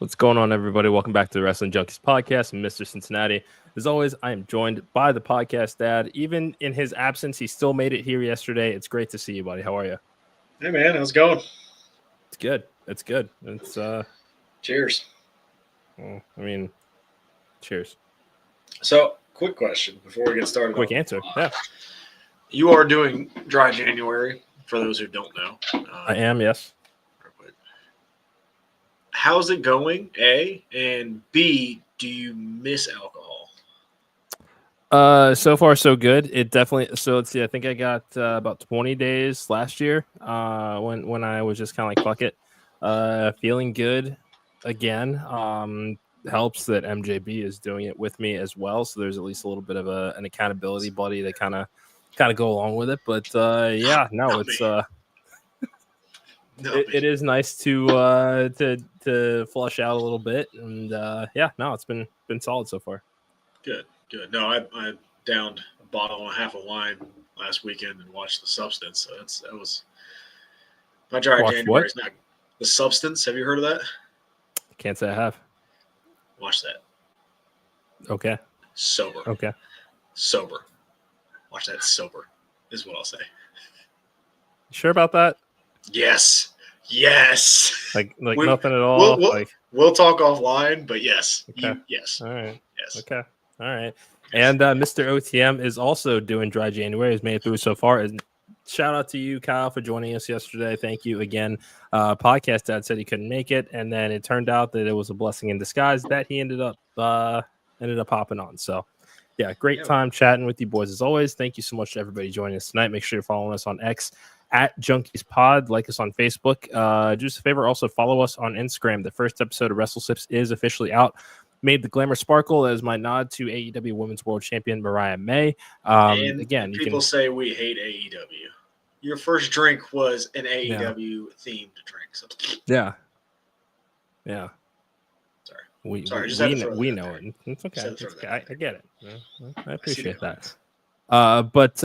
What's going on, everybody? Welcome back to the Wrestling Junkies podcast. I'm Mr. Cincinnati. As always, I am joined by the podcast dad. Even in his absence, he still made it here yesterday. It's great to see you, buddy. How are you? Hey, man. How's it going? It's good. It's good. It's Cheers. Well, I mean, cheers. So, quick question before we get started. Quick answer. Yeah. You are doing dry January, for those who don't know. I am, yes. How's it going, A? And B, do you miss alcohol? So far so good. It definitely. So let's see. I think I got about 20 days last year. When I was just kind of like fuck it. Feeling good again. Helps that MJB is doing it with me as well. So there's at least a little bit of an accountability buddy to kind of go along with it. But yeah, no, it's it is nice to flush out a little bit, and yeah, no, it's been solid so far. Good. No, I downed a bottle and a half of wine last weekend and watched The Substance. So that was my dry January. Is not The Substance. Have you heard of that? Can't say I have. Watch that. Okay. Sober. Okay. Sober. Watch that sober is what I'll say. Sure about that? Yes. Like nothing at all. We'll talk offline, but yes. Okay. Yes. All right. Yes. Okay. All right. And Mr. OTM is also doing dry January. Has made it through so far. And shout out to you, Kyle, for joining us yesterday. Thank you again. Podcast dad said he couldn't make it, and then it turned out that it was a blessing in disguise that he ended up hopping on. So yeah, great time chatting with you boys as always. Thank you so much to everybody joining us tonight. Make sure you're following us on X at Junkies Pod. Like us on Facebook. Do us a favor, also follow us on Instagram. The first episode of Wrestle Sips is officially out. Made the glamour sparkle as my nod to AEW Women's World Champion Mariah May. And again, people say we hate AEW. Your first drink was an AEW themed drink. So. Yeah. Sorry. We know it. It's okay. I get it. I appreciate that. But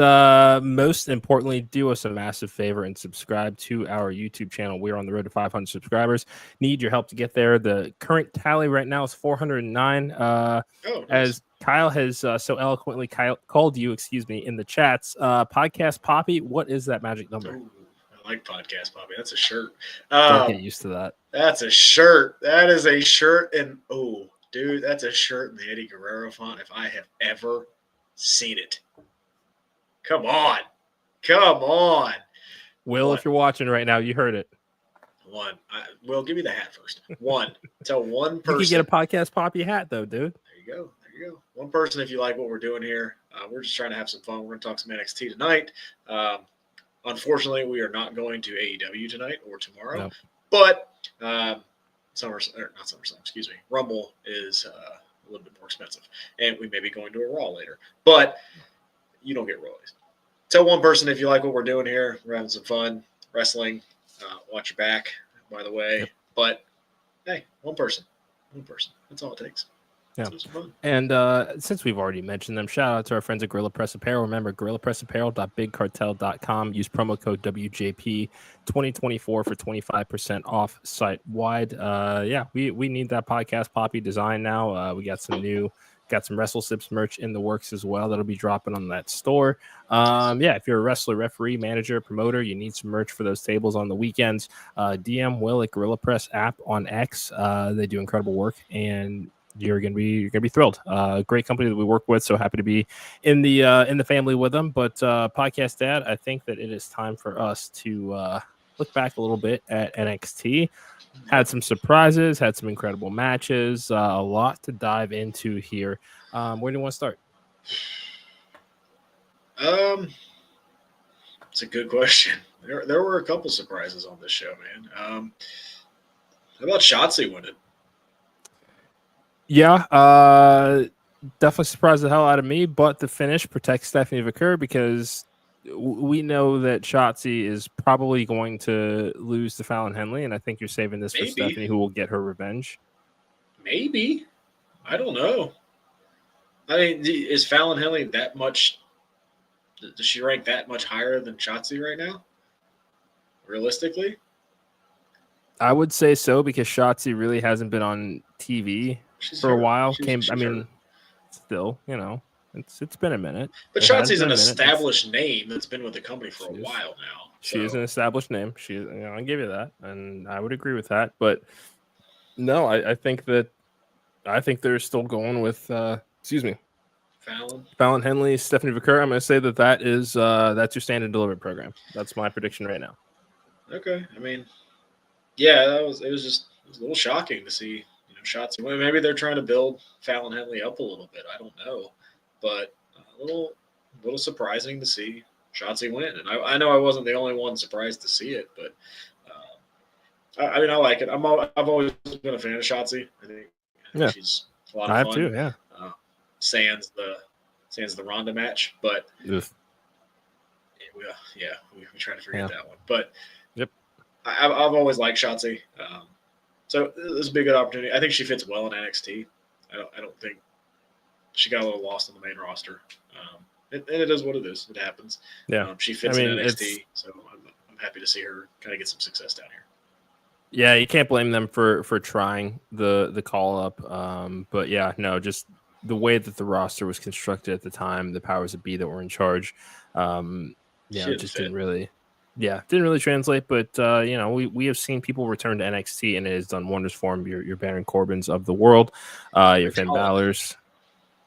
most importantly, do us a massive favor and subscribe to our YouTube channel. We're on the road to 500 subscribers. Need your help to get there. The current tally right now is 409. Nice. As Kyle has so eloquently called you, in the chats. Podcast Poppy, what is that magic number? Ooh, I like Podcast Poppy. That's a shirt. Don't get used to that. That's a shirt. That is a shirt. And, dude, that's a shirt in the Eddie Guerrero font if I have ever seen it. Come on. Will, if you're watching right now, you heard it. Will, give me the hat first. Tell one person. You can get a Podcast Poppy hat, though, dude. There you go. One person, if you like what we're doing here. We're just trying to have some fun. We're going to talk some NXT tonight. Unfortunately, we are not going to AEW tonight or tomorrow. No. But Rumble is a little bit more expensive. And we may be going to a Raw later. But you don't get Raws. Tell one person if you like what we're doing here. We're having some fun wrestling. Watch your back, by the way. Yep. But hey, one person. That's all it takes. Yeah. And since we've already mentioned them, shout out to our friends at Gorilla Press Apparel. Remember, GorillaPressApparel.BigCartel.com. Use promo code WJP2024 for 25% off site wide. We need that Podcast Poppy design now. We got some Wrestle Sips merch in the works as well. That'll be dropping on that store. If you're a wrestler, referee, manager, promoter, you need some merch for those tables on the weekends. DM Will at Gorilla Press app on X. They do incredible work, and you're gonna be thrilled. Great company that we work with. So happy to be in the family with them. But Podcast Dad, I think that it is time for us to look back a little bit at NXT. Had some surprises, had some incredible matches, a lot to dive into here. Where do you want to start? It's a good question. There were a couple surprises on this show, man. How about Shotzi winning? Yeah, definitely surprised the hell out of me, but the finish protects Stephanie Vaquer because we know that Shotzi is probably going to lose to Fallon Henley, and I think you're saving this for Stephanie, who will get her revenge. Maybe. I don't know. I mean, is Fallon Henley that much – does she rank that much higher than Shotzi right now? Realistically? I would say so because Shotzi really hasn't been on TV for a while. Still, it's been a minute. But Shotzi's an established name that's been with the company for a while now. She is an established name. I'll give you that, and I would agree with that. But no, I think they're still going with Fallon, Henley, Stephanie Vaquer. I'm going to say that's your standard delivery program. That's my prediction right now. Okay, I mean, yeah, it was a little shocking to see Shotzi. Maybe they're trying to build Fallon Henley up a little bit. I don't know, but a little surprising to see Shotzi win. And I know I wasn't the only one surprised to see it, but I like it. I've always been a fan of Shotzi. I think she's a lot of fun. I have too. Yeah. Sans the Ronda match, but we try to forget that one. But yep, I've always liked Shotzi. So this would be a good opportunity. I think she fits well in NXT. I don't think she got a little lost on the main roster. And it is what it is. It happens. Yeah, she fits in NXT, so I'm happy to see her kind of get some success down here. Yeah, you can't blame them for trying the call up. But yeah, no, just the way that the roster was constructed at the time, the powers that be that were in charge, it just didn't really translate. But we have seen people return to NXT, and it has done wonders for them. Your Baron Corbins of the world, your Finn Balor's,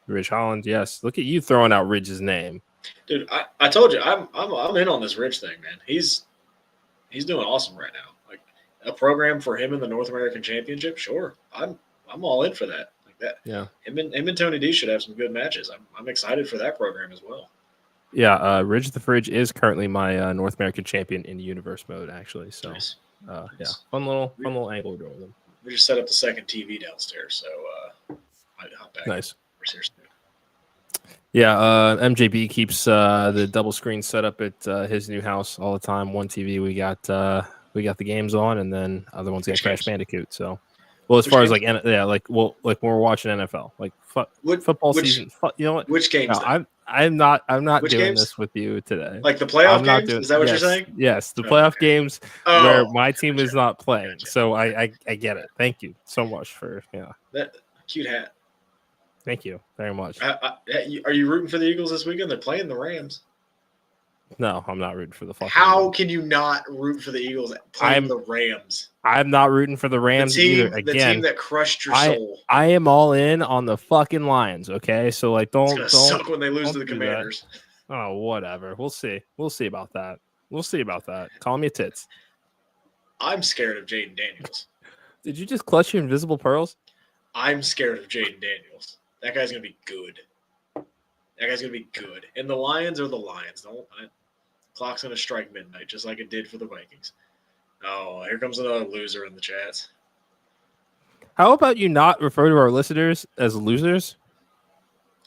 Ridge Holland. Yes, look at you throwing out Ridge's name, dude. I told you, I'm in on this Ridge thing, man. He's doing awesome right now. Like a program for him in the North American Championship, sure. I'm all in for that. Like that. Yeah. Him and Tony D should have some good matches. I'm excited for that program as well. Yeah, Ridge the Fridge is currently my North American champion in universe mode, actually. So, nice. Yeah, fun little angle we're doing with them. We just set up the second TV downstairs, so I hop back. Nice. Yeah, MJB keeps the double screen set up at his new house all the time. One TV we got the games on, and then other ones got Crash Bandicoot. So, well, as far as when we're watching NFL, like football season. You know what? Which games? No, I'm not doing this with you today. Like the playoff games? Is that what you're saying? Yes, the playoff games where my team is not playing. Gotcha. So I get it. Thank you so much for that cute hat. Thank you very much. Are you rooting for the Eagles this weekend? They're playing the Rams. No, I'm not rooting for the fucking How can you not root for the Eagles playing the Rams? I'm not rooting for the Rams either. Again, the team that crushed your soul. I am all in on the fucking Lions, okay? So don't suck when they lose to the Commanders. Oh, whatever. We'll see. We'll see about that. Call me tits. I'm scared of Jaden Daniels. Did you just clutch your invisible pearls? I'm scared of Jaden Daniels. That guy's going to be good. And the Lions are the Lions. Clock's going to strike midnight, just like it did for the Vikings. Oh, here comes another loser in the chats. How about you not refer to our listeners as losers?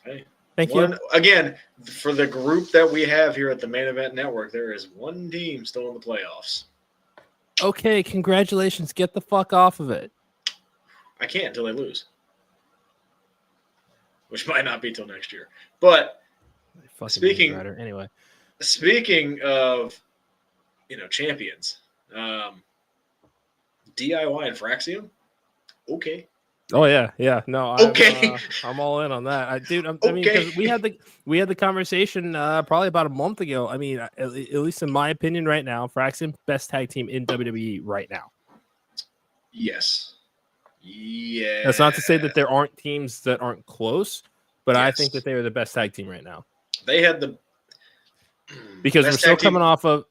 Hey. Thank you. Again, for the group that we have here at the Main Event Network, there is one team still in the playoffs. Okay, congratulations. Get the fuck off of it. I can't until they lose. Which might not be till next year. But speaking of champions, DIY and Fraxium, okay. Oh yeah. No, okay. I'm all in on that. I mean, because we had the conversation probably about a month ago. I mean, at least in my opinion, right now, Fraxium best tag team in WWE right now. Yes. Yeah. That's not to say that there aren't teams that aren't close, but yes. I think that they are the best tag team right now. They had the because we're still coming off of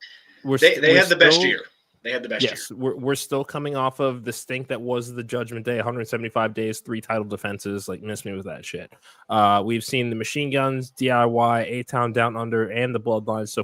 they had the best year. They had the best year. Yes, we're still coming off of the stink that was the Judgment Day, 175 days, 3 title defenses. Like, miss me with that shit. We've seen the Machine Guns, DIY, A-Town Down Under, and the Bloodlines. So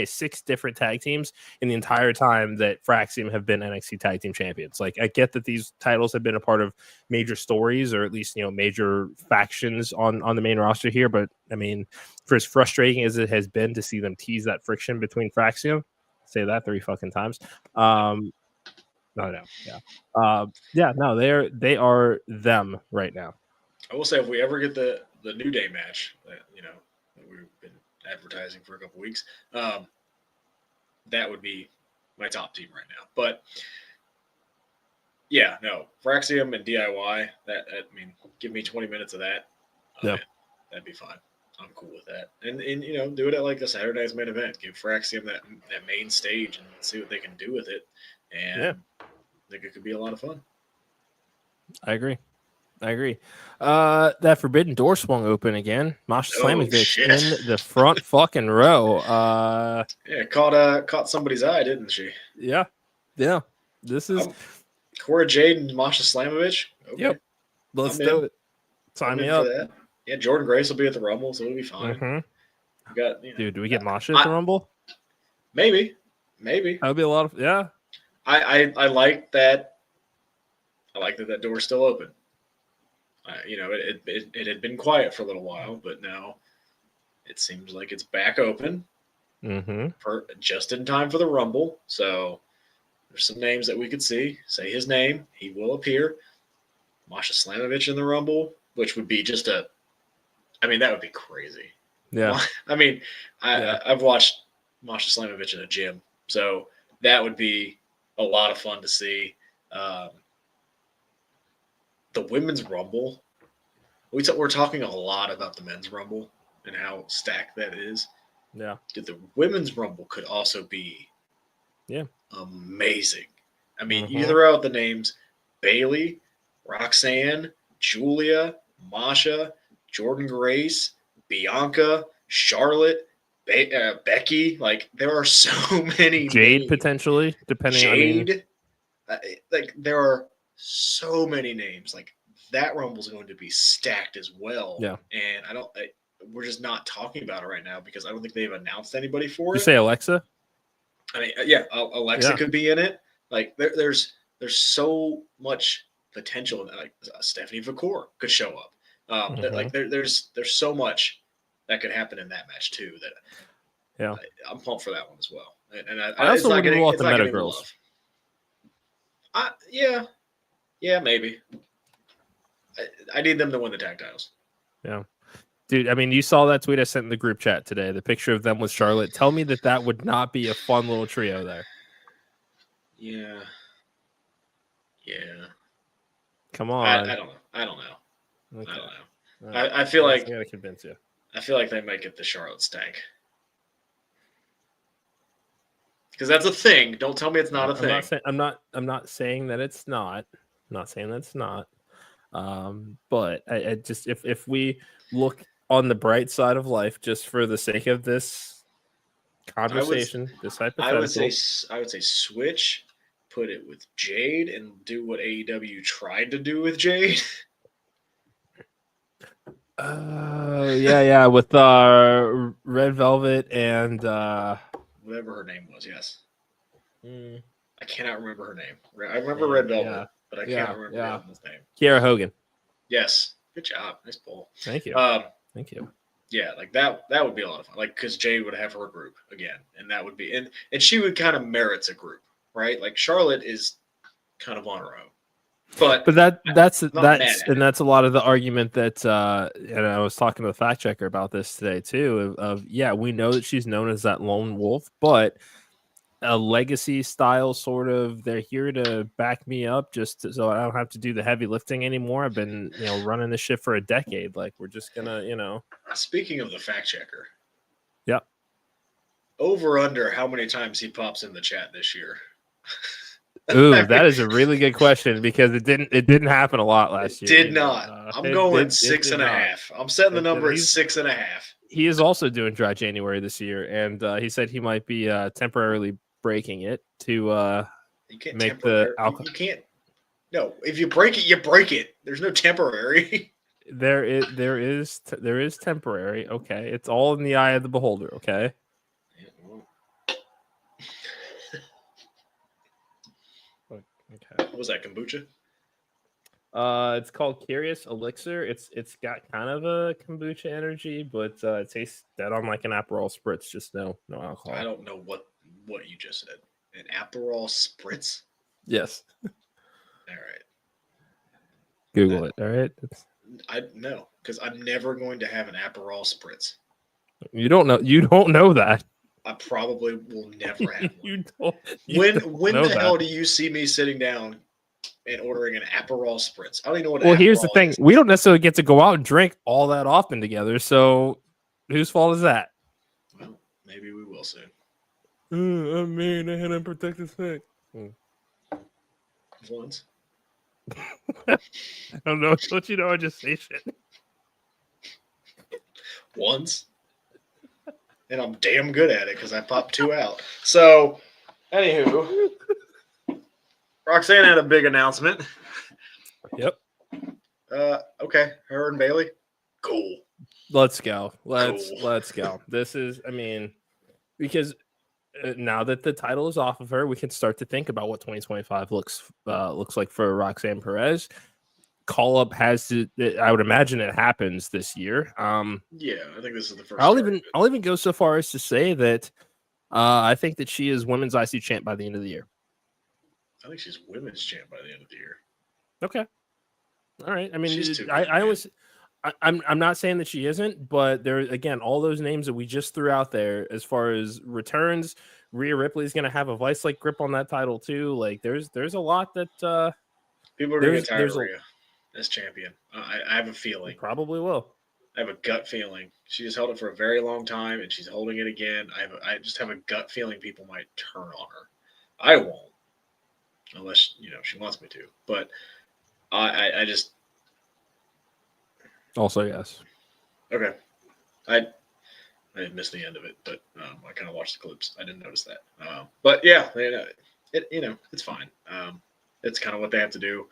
6 different tag teams in the entire time that Fraxium have been NXT Tag Team Champions. Like, I get that these titles have been a part of major stories, or at least major factions on the main roster here. But I mean, for as frustrating as it has been to see them tease that friction between Fraxium, say that 3 fucking times. They are them right now. I will say, if we ever get the New Day match that we've been advertising for a couple weeks, that would be my top team right now. But yeah, no, Fraxium and DIY. I mean, give me 20 minutes of that. Oh, Yeah. man, that'd be fine. I'm cool with that. And do it at like the Saturday night's main event. Give Fraxium that main stage and see what they can do with it. And I think it could be a lot of fun. I agree. That Forbidden Door swung open again. Masha Slamovich in the front fucking row. Caught somebody's eye, didn't she? Yeah. This is Cora Jade and Masha Slamovich. Okay. Yep. Let's do it. Sign me up. For that. Yeah, Jordan Grace will be at the Rumble, so it'll be fine. Mm-hmm. Dude, do we get Masha at the Rumble? Maybe. That would be a lot of I like that. I like that door's still open. It had been quiet for a little while, but now it seems like it's back open. Mm-hmm. For just in time for the Rumble. So there's some names that we could see. Say his name, he will appear. Masha Slamovich in the Rumble, which would be just that would be crazy. Yeah. I mean, I've watched Masha Slamovich in a gym, so that would be a lot of fun to see. The Women's Rumble, we're talking a lot about the Men's Rumble and how stacked that is. Yeah. The Women's Rumble could also be amazing. I mean, you throw out the names Bayley, Roxanne, Julia, Masha, Jordan Grace, Bianca, Charlotte, Becky. Like, there are so many Jade names. Potentially, depending Jade. There are so many names. Like, that Rumble's going to be stacked as well. Yeah. And we're just not talking about it right now because I don't think they've announced anybody for it. You say Alexa? I mean, Alexa could be in it. Like, there's so much potential. Like, Stephanie Vaquer could show up. There's so much that could happen in that match too. That I'm pumped for that one as well. And I also wouldn't rule out the Meta Girls. Yeah, maybe. I need them to win the tag titles. Yeah. Dude, I mean, you saw that tweet I sent in the group chat today, the picture of them with Charlotte. Tell me that would not be a fun little trio there. Yeah. Come on. I don't know. Okay. I don't know. I feel like I gotta convince you. I feel like they might get the Charlotte stank. Because that's a thing. Don't tell me it's not a thing. I'm not saying that it's not. I'm not saying that it's not. But I just if we look on the bright side of life, just for the sake of this conversation, this hypothetical, I would say switch, put it with Jade, and do what AEW tried to do with Jade. With Red Velvet and whatever her name was. Yes. I cannot remember her name. I remember Red Velvet, but I can't remember the woman's name. Kiera Hogan. Yes. Good job. Nice pull. Thank you. Thank you. Yeah, like that would be a lot of fun. Like, because Jade would have her group again, and that would be and she would kind of merits a group, right? Like, Charlotte is kind of on her own. But that's a lot of the argument that and I was talking to the fact checker about this today too. We know that she's known as that lone wolf, but a legacy style sort of, they're here to back me up just so I don't have to do the heavy lifting anymore. I've been running this shit for a decade. Like, we're just gonna Speaking of the fact checker, yep. Over under how many times he pops in the chat this year? Ooh, that is a really good question because it didn't happen a lot last year. Did not. I'm going 6.5. I'm setting the number at 6.5. He is also doing dry January this year, and he said he might be temporarily breaking it to make the alcohol. You can't. No, if you break it, you break it. There's no temporary. There is temporary. Okay, it's all in the eye of the beholder. Okay. Okay. What was that, kombucha? It's called Curious Elixir. It's got kind of a kombucha energy, but it tastes dead on like an Aperol spritz. Just no alcohol. I don't know what you just said. An Aperol spritz? Yes. All right. Google it. All right. Because I'm never going to have an Aperol spritz. You don't know that. I probably will never have one. When the hell do you see me sitting down and ordering an Aperol Spritz? I don't even know what Well, Aperol here's the thing. is. We don't necessarily get to go out and drink all that often together. So whose fault is that? Well, maybe we will soon. I mean, I had unprotected sex. Once. I don't know. Don't you know I just say shit? Once. And I'm damn good at it because I popped 2 out. So, anywho, Roxanne had a big announcement. Yep. Okay, her and Bailey. Cool. Let's go. Let's go. This is, I mean, because now that the title is off of her, we can start to think about what 2025 looks like for Roxanne Perez. Call up has to. I would imagine it happens this year. Yeah, I think this is the first. I'll even go so far as to say that I think that she is women's IC champ by the end of the year. I think she's women's champ by the end of the year. Okay. All right. I mean, I'm not saying that she isn't, but there again, all those names that we just threw out there as far as returns, Rhea Ripley is going to have a vice-like grip on that title too. Like there's a lot that people are going to get tired of Rhea as champion. I have a feeling. Probably will. I have a gut feeling. She has held it for a very long time, and she's holding it again. I just have a gut feeling people might turn on her. I won't, unless she wants me to. But I just. Also, yes. Okay. I didn't miss the end of it, but I kind of watched the clips. I didn't notice that. But yeah, it's fine. It's kind of what they have to do.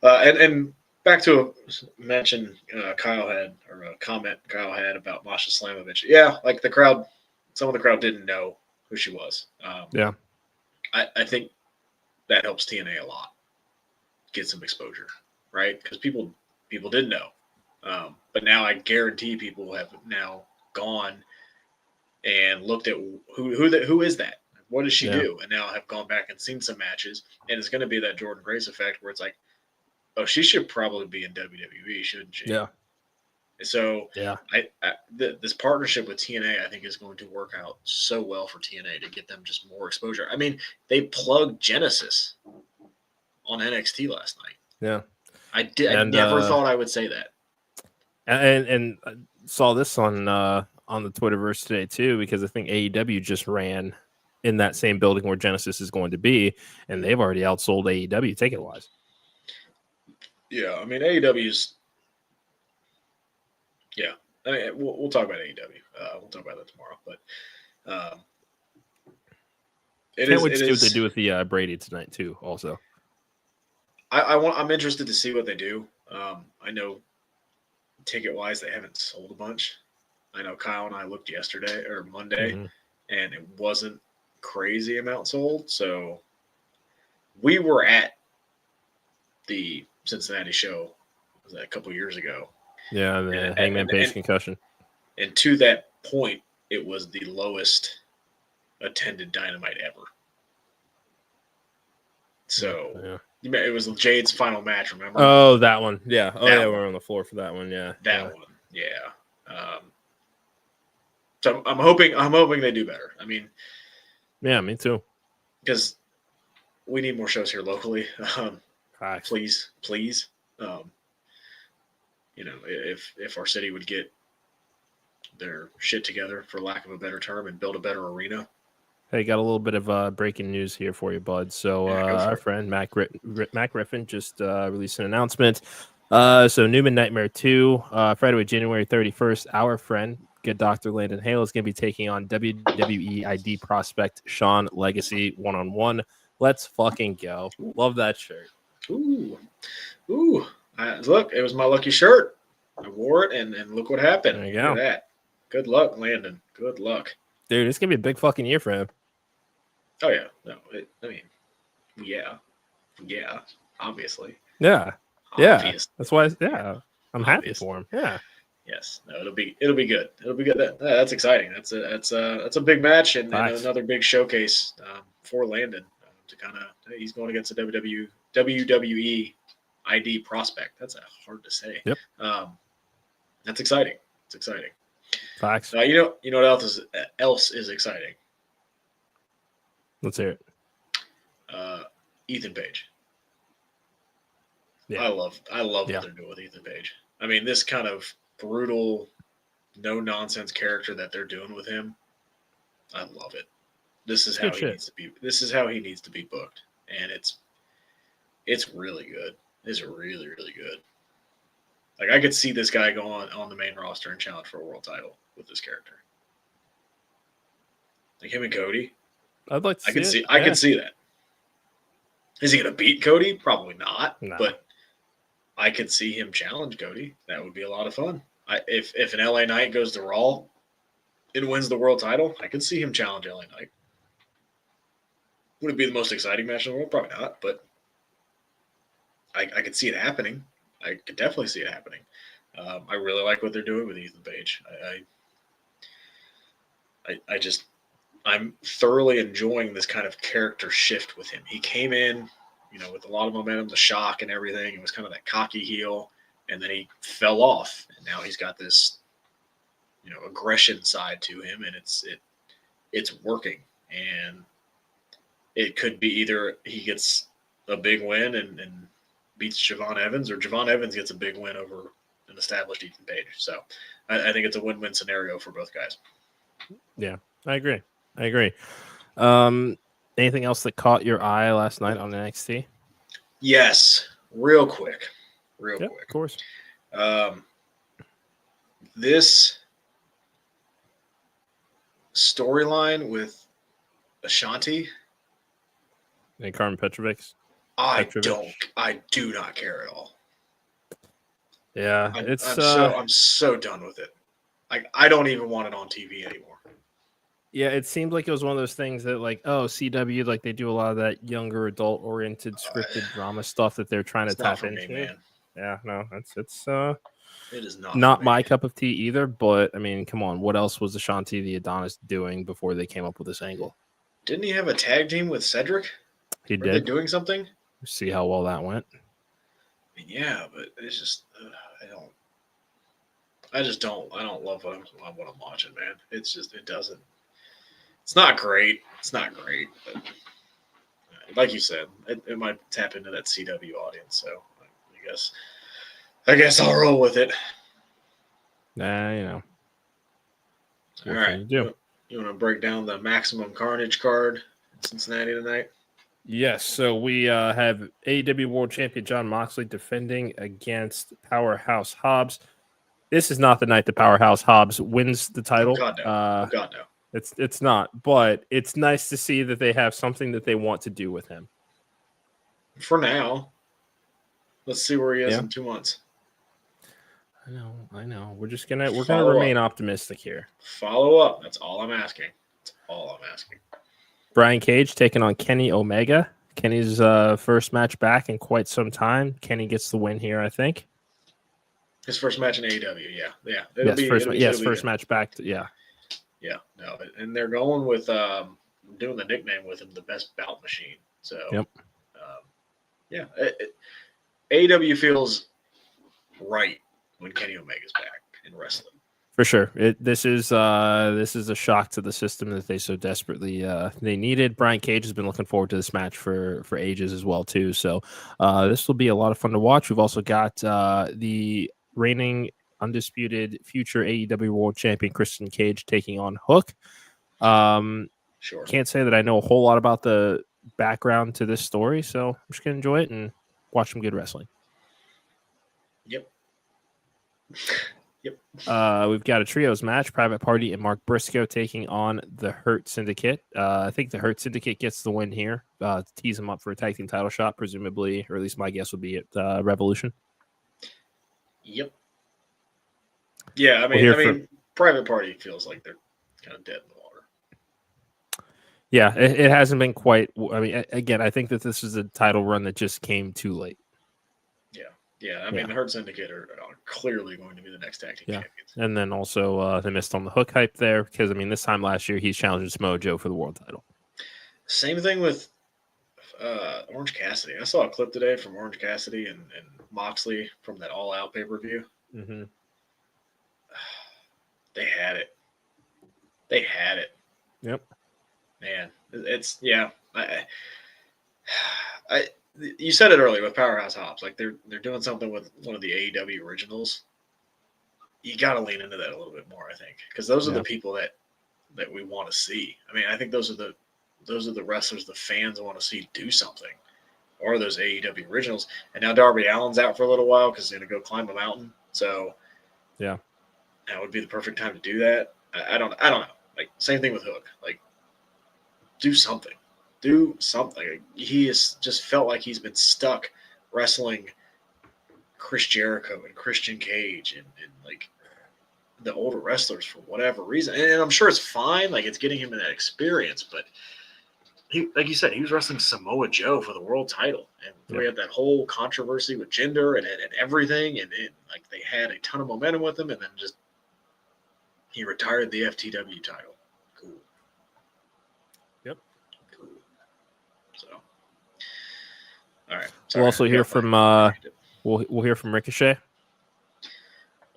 And back to a mention Kyle had, or a comment Kyle had about Masha Slamovich. Yeah, like some of the crowd didn't know who she was. Yeah. I think that helps TNA a lot. Get some exposure, right? Because people didn't know. But now I guarantee people have now gone and looked at who is that? What does she do? And now have gone back and seen some matches. And it's going to be that Jordan Grace effect where it's like, oh, she should probably be in WWE, shouldn't she? Yeah. So this partnership with TNA, I think, is going to work out so well for TNA to get them just more exposure. I mean, they plugged Genesis on NXT last night. Yeah. I never thought I would say that. And saw this on the Twitterverse today too, because I think AEW just ran in that same building where Genesis is going to be, and they've already outsold AEW ticket wise. Yeah, I mean AEW's. Yeah, I mean we'll talk about AEW. We'll talk about that tomorrow, but can't wait to see what they do with the Brady tonight too. Also, I'm interested to see what they do. I know ticket wise they haven't sold a bunch. I know Kyle and I looked yesterday or Monday, and it wasn't crazy amount sold. So we were at the Cincinnati show, was that a couple years ago? Yeah, the Hangman Page concussion. And to that point, it was the lowest attended Dynamite ever. So it was Jade's final match. Remember? Oh, that one. Yeah. Oh, yeah. We're on the floor for that one. Yeah. That one. Yeah. So I'm hoping they do better. I mean, yeah, me too. Because we need more shows here locally. Please. If our city would get their shit together, for lack of a better term, and build a better arena. Hey, got a little bit of breaking news here for you, bud. So our friend Mac Griffin just released an announcement. So Newman Nightmare 2, Friday, January 31st, our friend, good Dr. Landon Hale, is going to be taking on WWE ID prospect Sean Legacy one-on-one. Let's fucking go. Love that shirt. Ooh. Look, it was my lucky shirt. I wore it, and look what happened. There you go. Look at that. Good luck, Landon. Good luck. Dude, it's going to be a big fucking year for him. Oh, yeah. No, yeah, obviously. Yeah. Yeah. That's why, I'm happy for him. Yeah. Yes. No, it'll be good. It'll be good. That's exciting. That's a big match and another big showcase for Landon to kind of, he's going against a WWE ID prospect. That's hard to say. Yep. That's exciting. It's exciting. Facts. You know what else is exciting? Let's hear it. Ethan Page. Yeah. I love what they're doing with Ethan Page. I mean, this kind of brutal, no nonsense character that they're doing with him, I love it. This is how he needs to be. This is how he needs to be booked, and it's really good. It's really, really good. Like, I could see this guy go on the main roster and challenge for a world title with this character. Like him and Cody. I'd like to see it. I can see that. Is he going to beat Cody? Probably not. No. But I could see him challenge Cody. That would be a lot of fun. If an LA Knight goes to Raw and wins the world title, I could see him challenge LA Knight. Would it be the most exciting match in the world? Probably not. But I could see it happening. I could definitely see it happening. I really like what they're doing with Ethan Page. I'm thoroughly enjoying this kind of character shift with him. He came in, with a lot of momentum, the shock and everything. It was kind of that cocky heel, and then he fell off, and now he's got this, aggression side to him, and it's working. And it could be either he gets a big win and beats Javon Evans, or Javon Evans gets a big win over an established Ethan Page. So I think it's a win-win scenario for both guys. Yeah, I agree. Anything else that caught your eye last night on NXT? Yes, real quick. Of course. This storyline with Ashanti and Carmen Petrovic. I do not care at all. Yeah, I'm so done with it. I don't even want it on TV anymore. Yeah, it seemed like it was one of those things that, like, CW, like, they do a lot of that younger adult-oriented scripted drama stuff that they're trying to tap into. Me, man. Yeah, no, it is not my cup of tea either. But I mean, come on, what else was Ashanti the Adonis doing before they came up with this angle? Didn't he have a tag team with Cedric? Were they doing something? See how well that went. I mean, yeah, but it's just I don't love what I'm watching, man. It's just it's not great. It's not great, but like you said, it might tap into that CW audience. So I guess I'll roll with it. All right. You want to break down the Maximum Carnage card in Cincinnati tonight? Yes. So we have AEW World Champion Jon Moxley defending against Powerhouse Hobbs. This is not the night that Powerhouse Hobbs wins the title. Oh, God, no. It's not, but it's nice to see that they have something that they want to do with him. For now. Let's see where he is in 2 months. I know. We're gonna remain optimistic here. Follow up. That's all I'm asking. Brian Cage taking on Kenny Omega. Kenny's first match back in quite some time. Kenny gets the win here, I think. His first match in AEW, yeah. First match back. Yeah, no, and they're going with doing the nickname with him, the best bout machine. So, AEW feels right when Kenny Omega's back in wrestling. For sure, this is a shock to the system that they so desperately they needed. Brian Cage has been looking forward to this match for ages as well too. So this will be a lot of fun to watch. We've also got the reigning undisputed future AEW World Champion Christian Cage taking on Hook. Sure. Can't say that I know a whole lot about the background to this story, so I'm just gonna enjoy it and watch some good wrestling. Yep. We've got a trios match: Private Party and Mark Briscoe taking on the Hurt Syndicate. I think the Hurt Syndicate gets the win here. Tease them up for a tag team title shot, presumably, or at least my guess would be at Revolution. Yep. Yeah, I mean, Private Party feels like they're kind of dead in the water. Yeah, it hasn't been quite. I mean, again, I think that this is a title run that just came too late. Yeah. I mean, the Hurt Syndicate are clearly going to be the next tag team champions. And then also they missed on the Hook hype there because, I mean, this time last year he's challenging Samoa Joe for the world title. Same thing with Orange Cassidy. I saw a clip today from Orange Cassidy and Moxley from that All Out pay-per-view. Mm-hmm. They had it. They had it. Yep. Man, it's yeah. You said it earlier with Powerhouse Hobbs. Like they're doing something with one of the AEW originals. You got to lean into that a little bit more, I think, because those are the people that we want to see. I mean, I think those are the wrestlers the fans want to see do something, or those AEW originals. And now Darby Allin's out for a little while because he's going to go climb a mountain. So yeah, that would be the perfect time to do that. I don't know. Like same thing with Hook. Like do something. Do something. He has just felt like he's been stuck wrestling Chris Jericho and Christian Cage and like the older wrestlers for whatever reason. And I'm sure it's fine. Like it's getting him that experience, but he, like you said, he was wrestling Samoa Joe for the world title. And we had that whole controversy with gender and everything. And like they had a ton of momentum with him. And then just he retired the FTW title. Cool. Yep. Cool. So, all right. We'll also hear from we'll hear from Ricochet.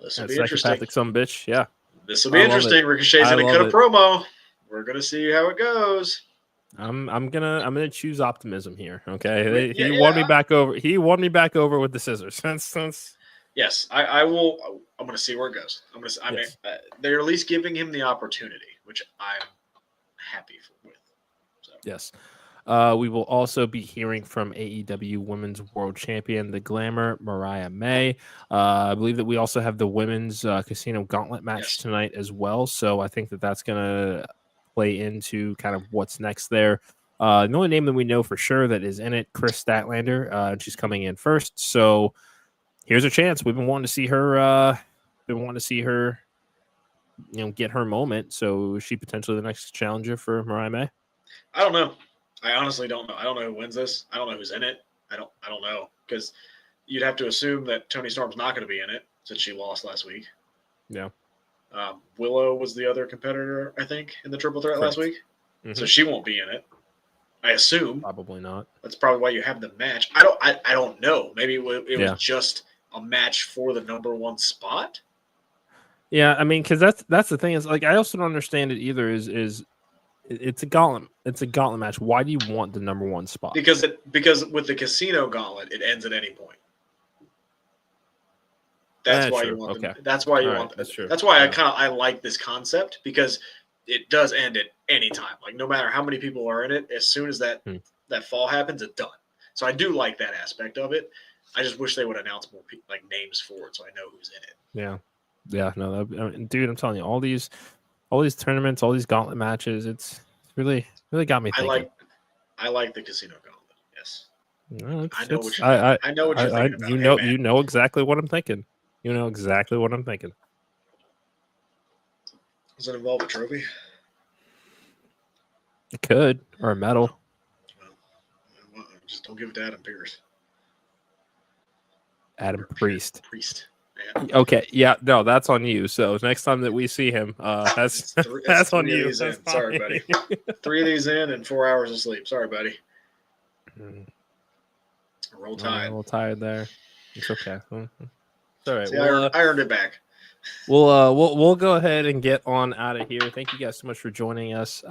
This will be interesting. Some bitch. Yeah. This will be interesting. Ricochet's gonna cut a promo. We're gonna see how it goes. I'm gonna choose optimism here. Okay. He won me back over. He won me back over with the scissors. Yes, I will. I'm gonna see where it goes. They're at least giving him the opportunity, which I'm happy with. So. Yes. We will also be hearing from AEW Women's World Champion, the Glamour, Mariah May. I believe that we also have the Women's Casino Gauntlet match tonight as well. So I think that that's going to play into kind of what's next there. The only name that we know for sure that is in it, Chris Statlander, and she's coming in first. So here's a chance. We've been wanting to see her. Get her moment. So is she potentially the next challenger for Mariah May? I don't know. I honestly don't know. I don't know who wins this. I don't know who's in it. I don't know because you'd have to assume that Toni Storm's not going to be in it since she lost last week. Yeah. Willow was the other competitor, I think, in the triple threat last week. Mm-hmm. So she won't be in it. I assume. Probably not. That's probably why you have the match. I don't know. Maybe it was just a match for the number one spot. Yeah, I mean, because that's the thing is like I also don't understand it either. Is it's a gauntlet. It's a gauntlet match. Why do you want the number one spot? Because with the casino gauntlet, it ends at any point. That's why you want. Okay. That's why you want. That's true. That's why I like this concept because it does end at any time. Like no matter how many people are in it, as soon as that fall happens, it's done. So I do like that aspect of it. I just wish they would announce more like names for it so I know who's in it. Yeah. No, dude, I'm telling you, all these tournaments, all these gauntlet matches, it's really got me thinking. I like the casino gauntlet. Yes. No, I know what you're thinking about. You know exactly what I'm thinking. You know exactly what I'm thinking. Does it involve a trophy? It could, or a medal. Well, just don't give it to Adam Pearce. Adam Priest. Man. Okay, yeah, no, that's on you. So next time that we see him, that's on you. Sorry, buddy. 3 of these in and 4 hours of sleep. Sorry, buddy. Roll Tide. A little tired there. It's okay. It's all right. See, I earned it back. We'll go ahead and get on out of here. Thank you guys so much for joining us.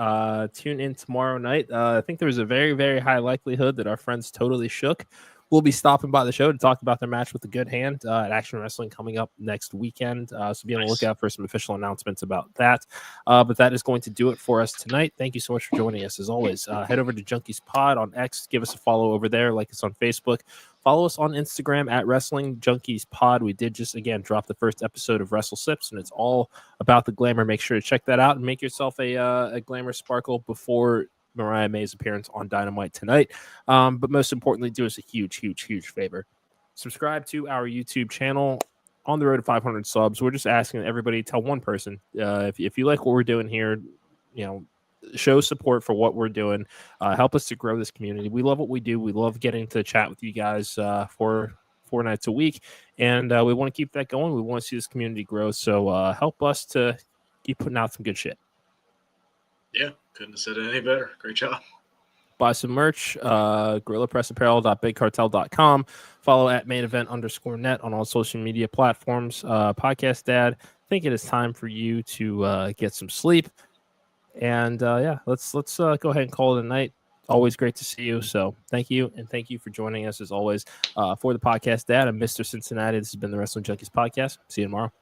Tune in tomorrow night. I think there's a very, very high likelihood that our friends Totally Shook will be stopping by the show to talk about their match with the Good Hand at Action Wrestling coming up next weekend. So be on the lookout for some official announcements about that. But that is going to do it for us tonight. Thank you so much for joining us. As always, head over to Junkies Pod on X. Give us a follow over there. Like us on Facebook. Follow us on Instagram at Wrestling Junkies Pod. We did just, again, drop the first episode of Wrestle Sips, and it's all about the glamour. Make sure to check that out and make yourself a glamour sparkle before Mariah May's appearance on Dynamite tonight. But most importantly, do us a huge, huge, huge favor. Subscribe to our YouTube channel. On the road to 500 subs. We're just asking everybody, tell one person if you like what we're doing here, show support for what we're doing. Help us to grow this community. We love what we do. We love getting to chat with you guys for 4 nights a week, and we want to keep that going. We want to see this community grow. So help us to keep putting out some good shit. Yeah, couldn't have said it any better. Great job. Buy some merch, GorillaPressApparel.BigCartel.com. Follow at main event _net on all social media platforms. Podcast Dad, think it is time for you to get some sleep. And let's go ahead and call it a night. Always great to see you. So thank you, and thank you for joining us as always for the podcast. Dad, I'm Mr. Cincinnati. This has been the Wrestling Junkies podcast. See you tomorrow.